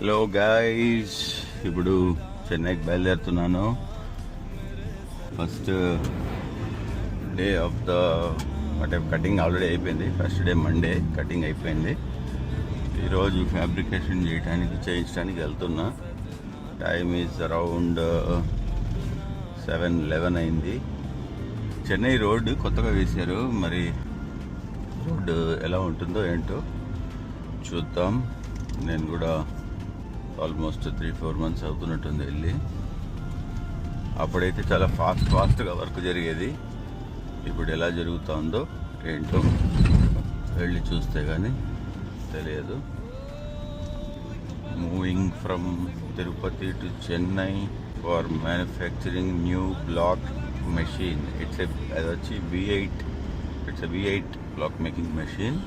Hello guys, ఇప్పుడు చెన్నైకి బయలుదేరుతున్నాను. ఫస్ట్ డే ఆఫ్ ద అంటే కటింగ్ ఆల్రెడీ అయిపోయింది. ఫస్ట్ డే మండే కటింగ్ అయిపోయింది. ఈరోజు ఫ్యాబ్రికేషన్ చేయించడానికి వెళ్తున్నా. టైమ్ ఈజ్ అరౌండ్ 7:11 అయింది. చెన్నై రోడ్డు కొత్తగా వేశారు. మరి రోడ్డు ఎలా ఉంటుందో ఏంటో చూద్దాం. నేను కూడా ఆల్మోస్ట్ 3-4 months అవుతున్నట్టుంది వెళ్ళి. అప్పుడైతే చాలా ఫాస్ట్గా వర్క్ జరిగేది. ఇప్పుడు ఎలా జరుగుతుందో ఏంటో వెళ్ళి చూస్తే కానీ తెలియదు. Moving from Tirupati to Chennai for manufacturing new block machine. అది వచ్చి V8 బ్లాక్ మేకింగ్ మెషిన్.